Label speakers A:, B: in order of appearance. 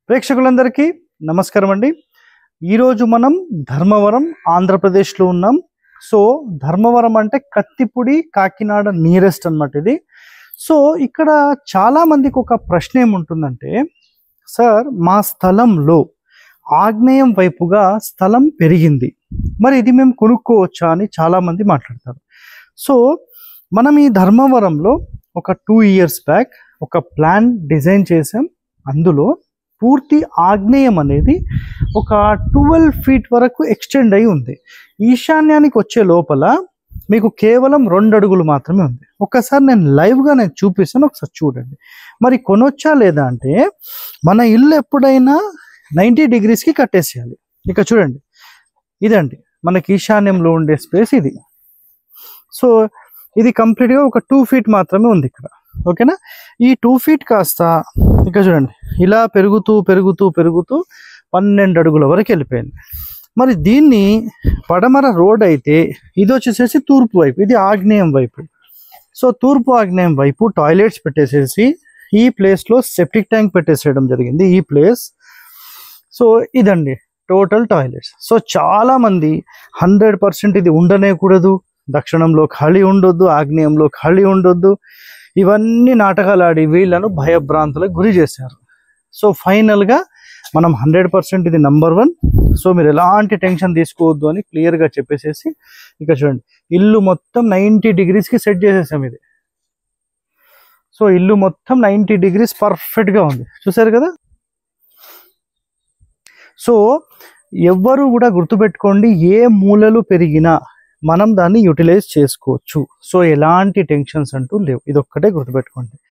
A: ప్రేక్షకులందరికీ నమస్కారం అండి. ఈరోజు మనం ధర్మవరం ఆంధ్రప్రదేశ్లో ఉన్నాం. సో ధర్మవరం అంటే కత్తిపూడి కాకినాడ నియరెస్ట్ అన్నమాట ఇది. సో ఇక్కడ చాలా మందికి ఒక ప్రశ్న ఏముంటుందంటే, సార్ మా స్థలంలో ఆగ్నేయం వైపుగా స్థలం పెరిగింది, మరి ఇది మేము కొనుక్కోవచ్చా అని చాలామంది మాట్లాడతారు. సో మనం ఈ ధర్మవరంలో ఒక 2 years బ్యాక్ ఒక ప్లాన్ డిజైన్ చేసాం. అందులో పూర్తి ఆగ్నేయం అనేది ఒక 12 feet వరకు ఎక్స్టెండ్ అయి ఉంది. ఈశాన్యానికి వచ్చే లోపల మీకు కేవలం 2 అడుగులు మాత్రమే ఉంది. ఒకసారి నేను లైవ్గా చూపిస్తాను, ఒకసారి చూడండి. మరి కొనొచ్చా లేదా అంటే, మన ఇల్లు ఎప్పుడైనా 90 degreesకి కట్టేసేయాలి. ఇక చూడండి, ఇదండి మనకి ఈశాన్యంలో ఉండే స్పేస్ ఇది. సో ఇది కంప్లీట్గా ఒక 2 feet మాత్రమే ఉంది ఇక్కడ, ఓకేనా. ఈ 2 feet కాస్త ఇక చూడండి ఇలా పెరుగుతూ పెరుగుతూ పెరుగుతూ 12 అడుగుల వరకు వెళ్ళిపోయింది. మరి దీన్ని పడమర రోడ్ అయితే ఇది వచ్చేసేసి తూర్పు వైపు, ఇది ఆగ్నేయం వైపు. సో తూర్పు ఆగ్నేయం వైపు టాయిలెట్స్ పెట్టేసేసి ఈ ప్లేస్లో సెప్టిక్ ట్యాంక్ పెట్టేసేయడం జరిగింది, ఈ ప్లేస్. సో ఇదండి టోటల్ టాయిలెట్స్. సో చాలామంది 100% ఇది ఉండనేకూడదు, దక్షిణంలో ఖాళీ ఉండొద్దు, ఆగ్నేయంలో ఖాళీ ఉండొద్దు, ఇవన్నీ నాటకాలు ఆడి వీళ్ళను భయభ్రాంతులకు గురి చేశారు. సో ఫైనల్గా మనం 100% ఇది నంబర్ 1. సో మీరు ఎలాంటి టెన్షన్ తీసుకోవద్దు అని క్లియర్గా చెప్పేసేసి ఇక చూడండి ఇల్లు మొత్తం 90 degreesకి సెట్ చేసేసాం ఇది. సో ఇల్లు మొత్తం 90 degrees పర్ఫెక్ట్గా ఉంది, చూసారు కదా. సో ఎవ్వరు కూడా గుర్తుపెట్టుకోండి, ఏ మూలలు పెరిగినా మనం దాన్ని యూటిలైజ్ చేసుకోవచ్చు. సో ఎలాంటి టెన్షన్స్ అంటూ లేవు, ఇది ఒక్కటే గుర్తుపెట్టుకోండి.